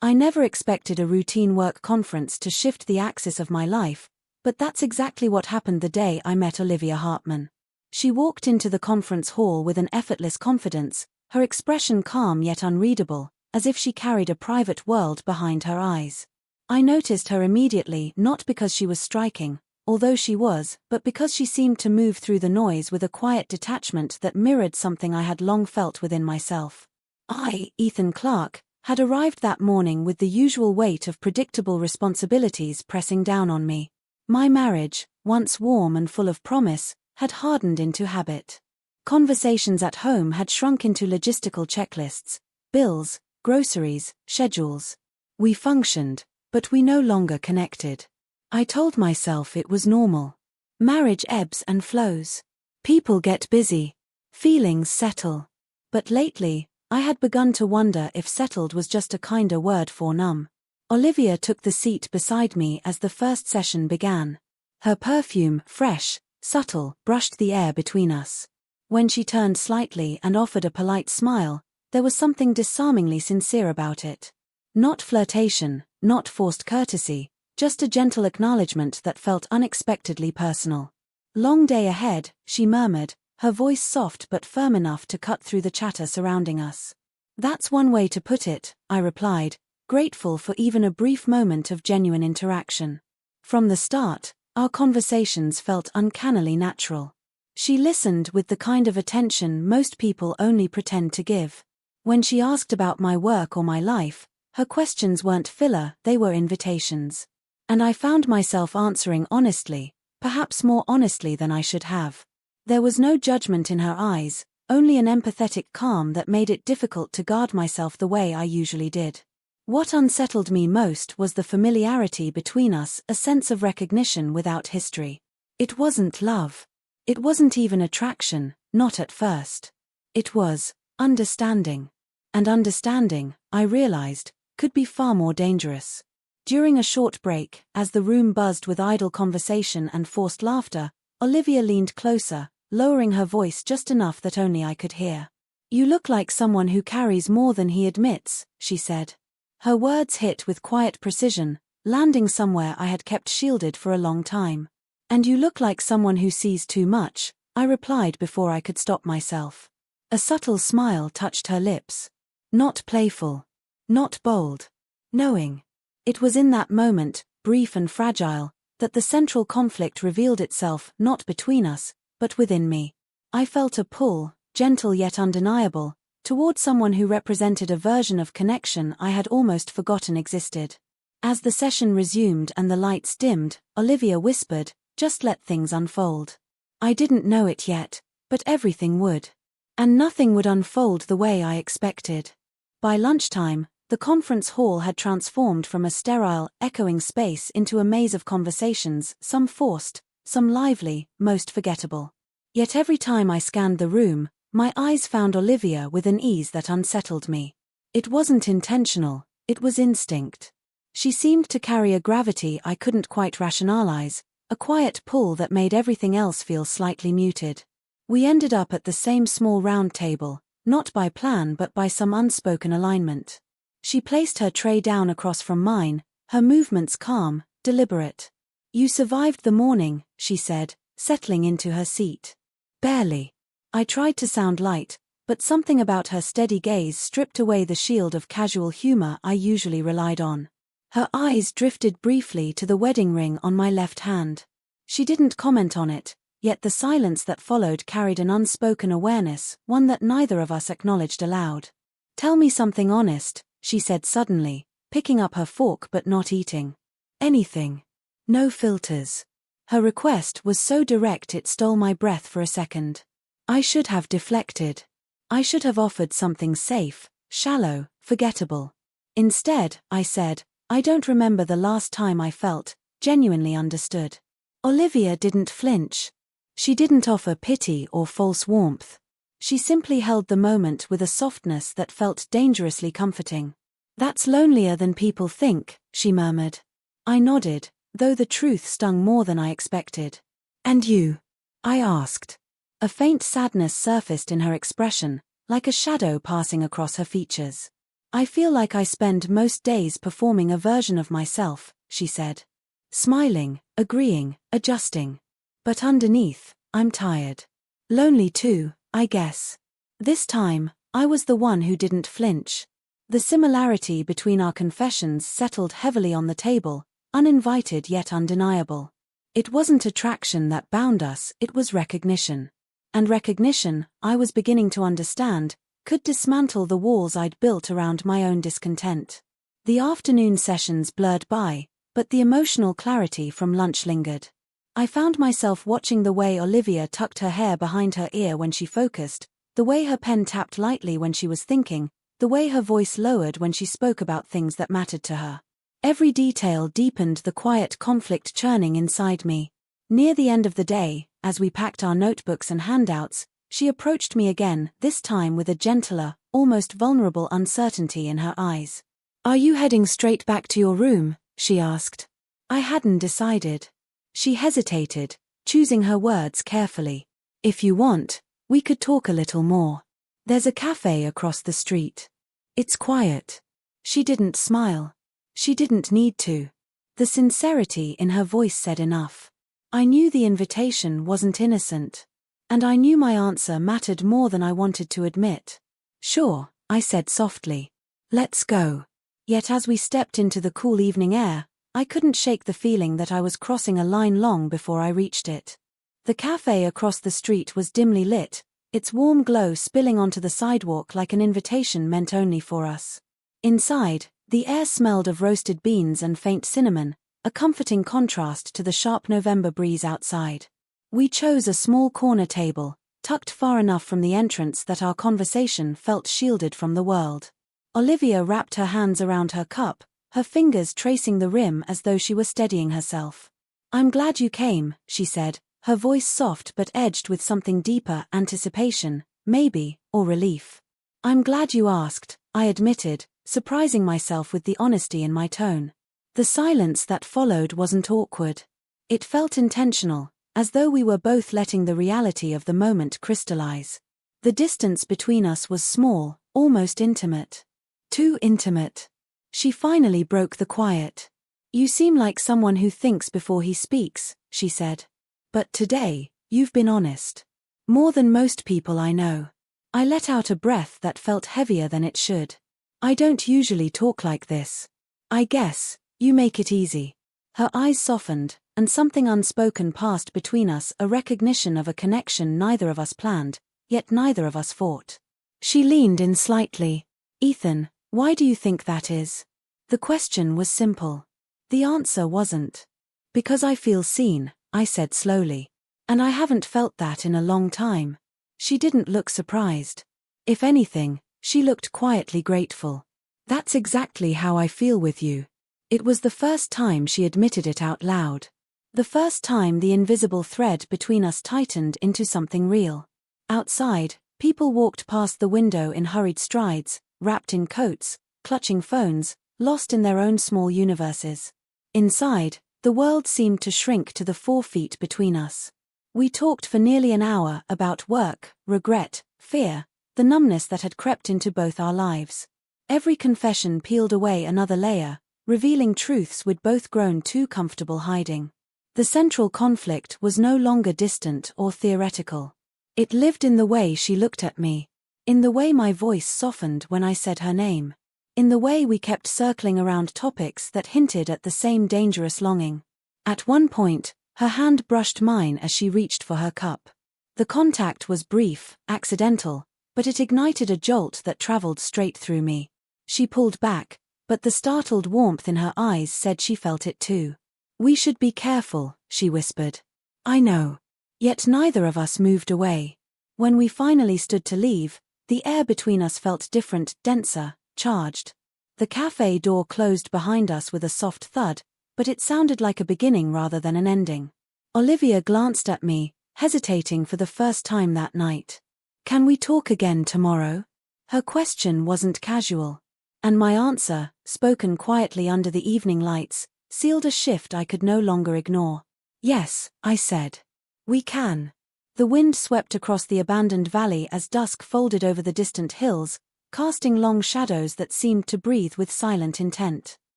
I never expected a routine work conference to shift the axis of my life, but that's exactly what happened the day I met Olivia Hartman. She walked into the conference hall with an effortless confidence, her expression calm yet unreadable, as if she carried a private world behind her eyes. I noticed her immediately, not because she was striking, although she was, but because she seemed to move through the noise with a quiet detachment that mirrored something I had long felt within myself. I, Ethan Clarke, had arrived that morning with the usual weight of predictable responsibilities pressing down on me. My marriage, once warm and full of promise, had hardened into habit. Conversations at home had shrunk into logistical checklists, bills, groceries, schedules. We functioned, but we no longer connected. I told myself it was normal. Marriage ebbs and flows. People get busy. Feelings settle. But lately, I had begun to wonder if settled was just a kinder word for numb. Olivia took the seat beside me as the first session began. Her perfume, fresh, subtle, brushed the air between us. When she turned slightly and offered a polite smile, there was something disarmingly sincere about it. Not flirtation, not forced courtesy, just a gentle acknowledgement that felt unexpectedly personal. "Long day ahead," she murmured, her voice soft but firm enough to cut through the chatter surrounding us. "That's one way to put it," I replied, grateful for even a brief moment of genuine interaction. From the start, our conversations felt uncannily natural. She listened with the kind of attention most people only pretend to give. When she asked about my work or my life, her questions weren't filler, they were invitations. And I found myself answering honestly, perhaps more honestly than I should have. There was no judgment in her eyes, only an empathetic calm that made it difficult to guard myself the way I usually did. What unsettled me most was the familiarity between us, a sense of recognition without history. It wasn't love. It wasn't even attraction, not at first. It was understanding. And understanding, I realized, could be far more dangerous. During a short break, as the room buzzed with idle conversation and forced laughter, Olivia leaned closer, lowering her voice just enough that only I could hear. "You look like someone who carries more than he admits," she said. Her words hit with quiet precision, landing somewhere I had kept shielded for a long time. "And you look like someone who sees too much," I replied before I could stop myself. A subtle smile touched her lips. Not playful. Not bold. Knowing. It was in that moment, brief and fragile, that the central conflict revealed itself, not between us, but within me. I felt a pull, gentle yet undeniable, toward someone who represented a version of connection I had almost forgotten existed. As the session resumed and the lights dimmed, Olivia whispered, "Just let things unfold." I didn't know it yet, but everything would. And nothing would unfold the way I expected. By lunchtime, the conference hall had transformed from a sterile, echoing space into a maze of conversations, some forced, some lively, most forgettable. Yet every time I scanned the room, my eyes found Olivia with an ease that unsettled me. It wasn't intentional, it was instinct. She seemed to carry a gravity I couldn't quite rationalize, a quiet pull that made everything else feel slightly muted. We ended up at the same small round table, not by plan but by some unspoken alignment. She placed her tray down across from mine, her movements calm, deliberate. "You survived the morning," she said, settling into her seat. "Barely." I tried to sound light, but something about her steady gaze stripped away the shield of casual humor I usually relied on. Her eyes drifted briefly to the wedding ring on my left hand. She didn't comment on it, yet the silence that followed carried an unspoken awareness, one that neither of us acknowledged aloud. "Tell me something honest," she said suddenly, picking up her fork but not eating. "Anything. No filters." Her request was so direct it stole my breath for a second. I should have deflected. I should have offered something safe, shallow, forgettable. Instead, I said, "I don't remember the last time I felt genuinely understood." Olivia didn't flinch. She didn't offer pity or false warmth. She simply held the moment with a softness that felt dangerously comforting. "That's lonelier than people think," she murmured. I nodded, though the truth stung more than I expected. "And you?" I asked. A faint sadness surfaced in her expression, like a shadow passing across her features. I feel like I spend most days performing a version of myself, she said. Smiling, agreeing, adjusting. But underneath, I'm tired. Lonely too, I guess. This time, I was the one who didn't flinch. The similarity between our confessions settled heavily on the table, uninvited yet undeniable. It wasn't attraction that bound us, it was recognition. And recognition, I was beginning to understand, could dismantle the walls I'd built around my own discontent. The afternoon sessions blurred by, but the emotional clarity from lunch lingered. I found myself watching the way Olivia tucked her hair behind her ear when she focused, the way her pen tapped lightly when she was thinking, the way her voice lowered when she spoke about things that mattered to her. Every detail deepened the quiet conflict churning inside me. Near the end of the day, as we packed our notebooks and handouts, she approached me again, this time with a gentler, almost vulnerable uncertainty in her eyes. "Are you heading straight back to your room?" she asked. I hadn't decided. She hesitated, choosing her words carefully. "If you want, we could talk a little more. There's a cafe across the street. It's quiet." She didn't smile. She didn't need to. The sincerity in her voice said enough. I knew the invitation wasn't innocent. And I knew my answer mattered more than I wanted to admit. "Sure," I said softly. "Let's go." Yet as we stepped into the cool evening air, I couldn't shake the feeling that I was crossing a line long before I reached it. The cafe across the street was dimly lit, its warm glow spilling onto the sidewalk like an invitation meant only for us. Inside, the air smelled of roasted beans and faint cinnamon, a comforting contrast to the sharp November breeze outside. We chose a small corner table, tucked far enough from the entrance that our conversation felt shielded from the world. Olivia wrapped her hands around her cup, her fingers tracing the rim as though she were steadying herself. "I'm glad you came," she said, her voice soft but edged with something deeper, anticipation, maybe, or relief. "I'm glad you asked," I admitted, surprising myself with the honesty in my tone. The silence that followed wasn't awkward. It felt intentional, as though we were both letting the reality of the moment crystallize. The distance between us was small, almost intimate. Too intimate. She finally broke the quiet. "You seem like someone who thinks before he speaks," she said. "But today, you've been honest. More than most people I know." I let out a breath that felt heavier than it should. "I don't usually talk like this. I guess, you make it easy." Her eyes softened, and something unspoken passed between us, a recognition of a connection neither of us planned, yet neither of us fought. She leaned in slightly. "Ethan, why do you think that is?" The question was simple. The answer wasn't. "Because I feel seen," I said slowly. "And I haven't felt that in a long time." She didn't look surprised. If anything, she looked quietly grateful. "That's exactly how I feel with you." It was the first time she admitted it out loud. The first time the invisible thread between us tightened into something real. Outside, people walked past the window in hurried strides, wrapped in coats, clutching phones, lost in their own small universes. Inside, the world seemed to shrink to the 4 feet between us. We talked for nearly an hour about work, regret, fear, the numbness that had crept into both our lives. Every confession peeled away another layer, revealing truths we'd both grown too comfortable hiding. The central conflict was no longer distant or theoretical. It lived in the way she looked at me, in the way my voice softened when I said her name, in the way we kept circling around topics that hinted at the same dangerous longing. At one point, her hand brushed mine as she reached for her cup. The contact was brief, accidental, but it ignited a jolt that traveled straight through me. She pulled back, but the startled warmth in her eyes said she felt it too. "We should be careful," she whispered. "I know." Yet neither of us moved away. When we finally stood to leave, the air between us felt different, denser, charged. The cafe door closed behind us with a soft thud, but it sounded like a beginning rather than an ending. Olivia glanced at me, hesitating for the first time that night. "Can we talk again tomorrow?" Her question wasn't casual. And my answer, spoken quietly under the evening lights, sealed a shift I could no longer ignore. "Yes," I said. "We can." The wind swept across the abandoned valley as dusk folded over the distant hills, casting long shadows that seemed to breathe with silent intent.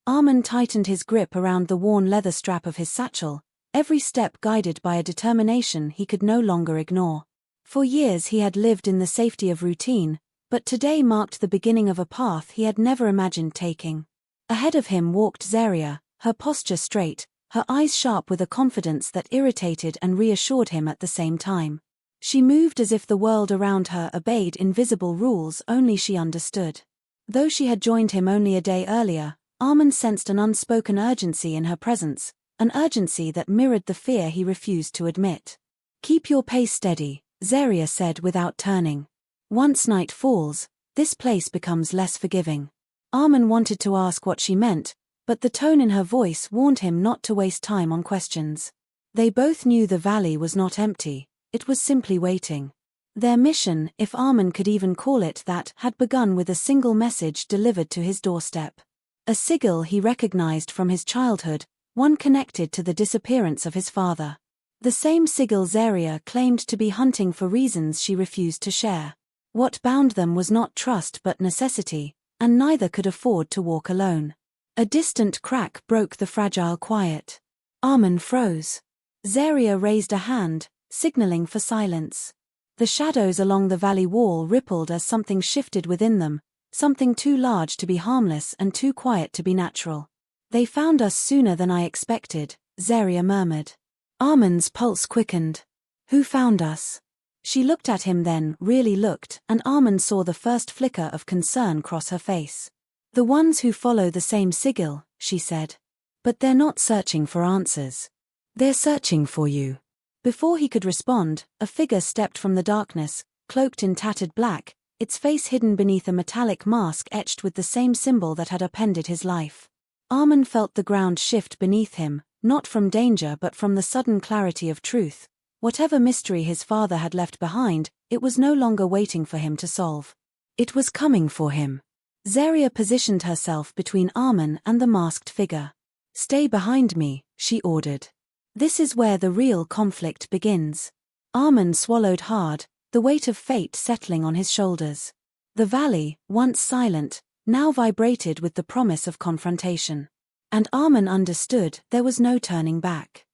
Armin tightened his grip around the worn leather strap of his satchel, every step guided by a determination he could no longer ignore. For years he had lived in the safety of routine, but today marked the beginning of a path he had never imagined taking. Ahead of him walked Zaria, her posture straight, her eyes sharp with a confidence that irritated and reassured him at the same time. She moved as if the world around her obeyed invisible rules only she understood. Though she had joined him only a day earlier, Armin sensed an unspoken urgency in her presence, an urgency that mirrored the fear he refused to admit. "Keep your pace steady," Zaria said without turning. "Once night falls, this place becomes less forgiving." Armin wanted to ask what she meant, but the tone in her voice warned him not to waste time on questions. They both knew the valley was not empty, it was simply waiting. Their mission, if Armin could even call it that, had begun with a single message delivered to his doorstep. A sigil he recognized from his childhood, one connected to the disappearance of his father. The same sigil Zaria claimed to be hunting for reasons she refused to share. What bound them was not trust but necessity, and neither could afford to walk alone. A distant crack broke the fragile quiet. Armin froze. Zaria raised a hand, signaling for silence. The shadows along the valley wall rippled as something shifted within them, something too large to be harmless and too quiet to be natural. "They found us sooner than I expected," Zaria murmured. Armin's pulse quickened. "Who found us?" She looked at him then, really looked, and Armin saw the first flicker of concern cross her face. "The ones who follow the same sigil," she said. "But they're not searching for answers. They're searching for you." Before he could respond, a figure stepped from the darkness, cloaked in tattered black, its face hidden beneath a metallic mask etched with the same symbol that had upended his life. Armin felt the ground shift beneath him, not from danger but from the sudden clarity of truth. Whatever mystery his father had left behind, it was no longer waiting for him to solve. It was coming for him. Zaria positioned herself between Armin and the masked figure. "Stay behind me," she ordered. "This is where the real conflict begins." Armin swallowed hard, the weight of fate settling on his shoulders. The valley, once silent, now vibrated with the promise of confrontation. And Armin understood there was no turning back.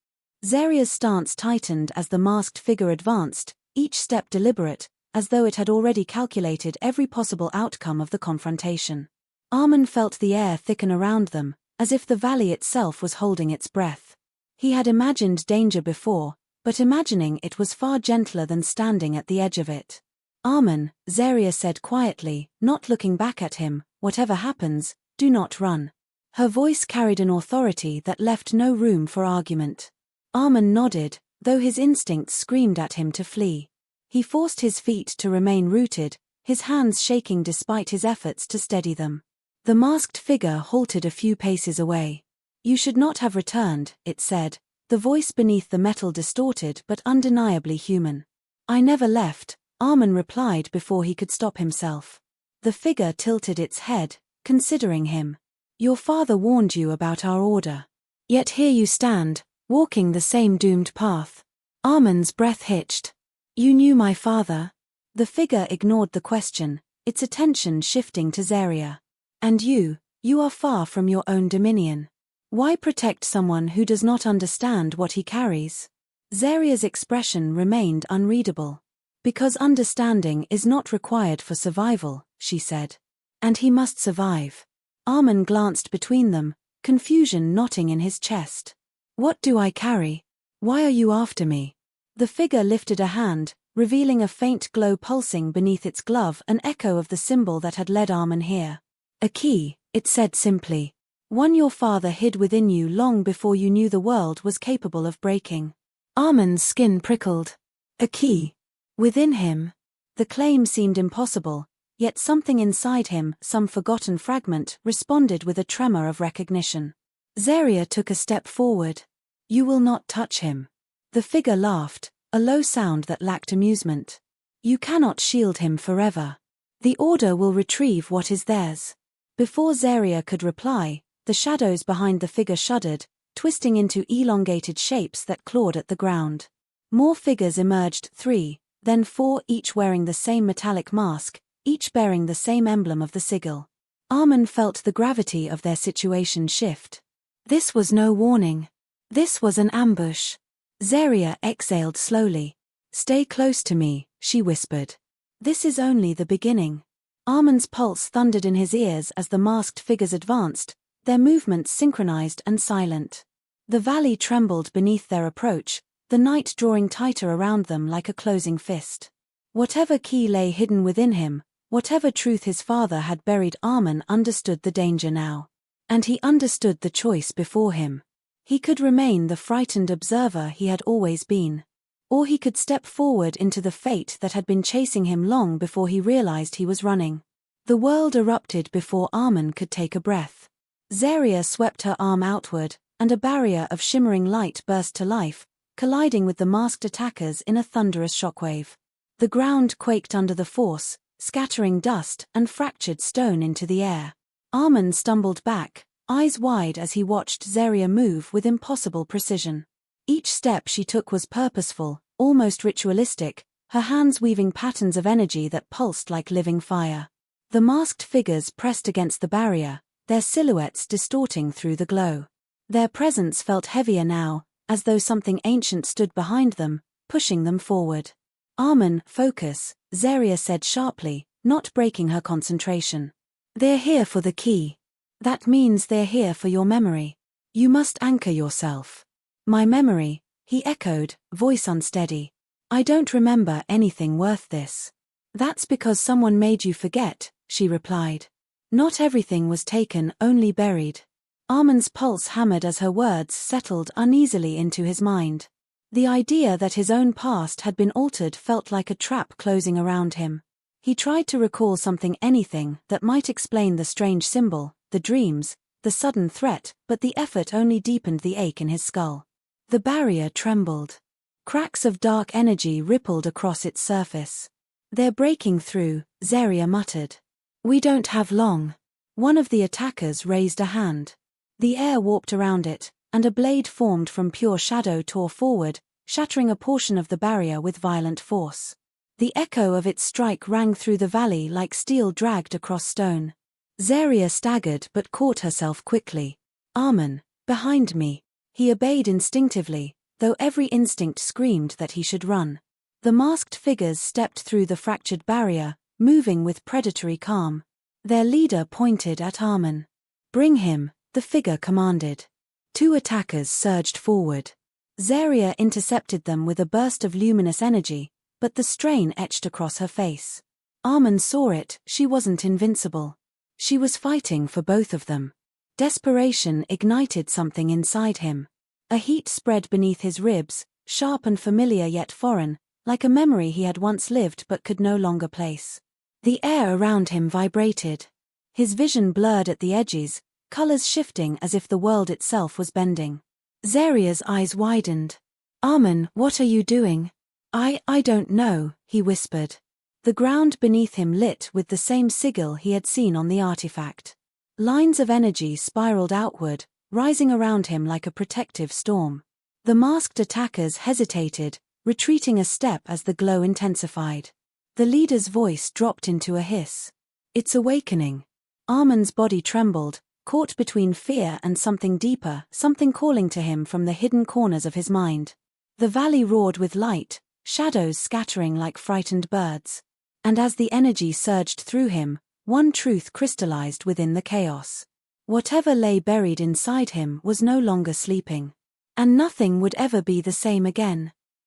Zaria's stance tightened as the masked figure advanced, each step deliberate, as though it had already calculated every possible outcome of the confrontation. Armin felt the air thicken around them, as if the valley itself was holding its breath. He had imagined danger before, but imagining it was far gentler than standing at the edge of it. "Armin," Zaria said quietly, not looking back at him, "whatever happens, do not run." Her voice carried an authority that left no room for argument. Armin nodded, though his instincts screamed at him to flee. He forced his feet to remain rooted, his hands shaking despite his efforts to steady them. The masked figure halted a few paces away. "You should not have returned," it said, the voice beneath the metal distorted but undeniably human. "I never left," Armin replied before he could stop himself. The figure tilted its head, considering him. "Your father warned you about our order. Yet here you stand, walking the same doomed path." Armin's breath hitched. "You knew my father?" The figure ignored the question, its attention shifting to Zaria. "And you are far from your own dominion. Why protect someone who does not understand what he carries?" Zaria's expression remained unreadable. "Because understanding is not required for survival," she said. "And he must survive." Armin glanced between them, confusion knotting in his chest. "What do I carry? Why are you after me?" The figure lifted a hand, revealing a faint glow pulsing beneath its glove, an echo of the symbol that had led Armin here. "A key," it said simply. "One your father hid within you long before you knew the world was capable of breaking." Armin's skin prickled. A key. Within him. The claim seemed impossible, yet something inside him, some forgotten fragment, responded with a tremor of recognition. Zaria took a step forward. "You will not touch him." The figure laughed, a low sound that lacked amusement. "You cannot shield him forever. The Order will retrieve what is theirs." Before Zaria could reply, the shadows behind the figure shuddered, twisting into elongated shapes that clawed at the ground. More figures emerged, 3, then 4, each wearing the same metallic mask, each bearing the same emblem of the sigil. Armin felt the gravity of their situation shift. This was no warning. This was an ambush. Zaria exhaled slowly. "Stay close to me," she whispered. "This is only the beginning." Armin's pulse thundered in his ears as the masked figures advanced, their movements synchronized and silent. The valley trembled beneath their approach, the night drawing tighter around them like a closing fist. Whatever key lay hidden within him, whatever truth his father had buried, Armin understood the danger now. And he understood the choice before him. He could remain the frightened observer he had always been. Or he could step forward into the fate that had been chasing him long before he realized he was running. The world erupted before Armin could take a breath. Zaria swept her arm outward, and a barrier of shimmering light burst to life, colliding with the masked attackers in a thunderous shockwave. The ground quaked under the force, scattering dust and fractured stone into the air. Armin stumbled back, eyes wide as he watched Zaria move with impossible precision. Each step she took was purposeful, almost ritualistic, her hands weaving patterns of energy that pulsed like living fire. The masked figures pressed against the barrier, their silhouettes distorting through the glow. Their presence felt heavier now, as though something ancient stood behind them, pushing them forward. "Armin, focus," Zaria said sharply, not breaking her concentration. "They're here for the key. That means they're here for your memory. You must anchor yourself." "My memory," he echoed, voice unsteady. "I don't remember anything worth this." "That's because someone made you forget," she replied. "Not everything was taken, only buried." Armin's pulse hammered as her words settled uneasily into his mind. The idea that his own past had been altered felt like a trap closing around him. He tried to recall anything that might explain the strange symbol, the dreams, the sudden threat, but the effort only deepened the ache in his skull. The barrier trembled. Cracks of dark energy rippled across its surface. "They're breaking through," Zaria muttered. "We don't have long." One of the attackers raised a hand. The air warped around it, and a blade formed from pure shadow tore forward, shattering a portion of the barrier with violent force. The echo of its strike rang through the valley like steel dragged across stone. Zaria staggered but caught herself quickly. "Armin, behind me." He obeyed instinctively, though every instinct screamed that he should run. The masked figures stepped through the fractured barrier, moving with predatory calm. Their leader pointed at Armin. "Bring him," the figure commanded. Two attackers surged forward. Zaria intercepted them with a burst of luminous energy, but the strain etched across her face. Armin saw it, she wasn't invincible. She was fighting for both of them. Desperation ignited something inside him. A heat spread beneath his ribs, sharp and familiar yet foreign, like a memory he had once lived but could no longer place. The air around him vibrated. His vision blurred at the edges, colors shifting as if the world itself was bending. Zaria's eyes widened. "Armin, what are you doing?" I don't know," he whispered. The ground beneath him lit with the same sigil he had seen on the artifact. Lines of energy spiraled outward, rising around him like a protective storm. The masked attackers hesitated, retreating a step as the glow intensified. The leader's voice dropped into a hiss. "It's awakening." Armin's body trembled, caught between fear and something deeper, something calling to him from the hidden corners of his mind. The valley roared with light, shadows scattering like frightened birds. And as the energy surged through him, one truth crystallized within the chaos. Whatever lay buried inside him was no longer sleeping. And nothing would ever be the same again.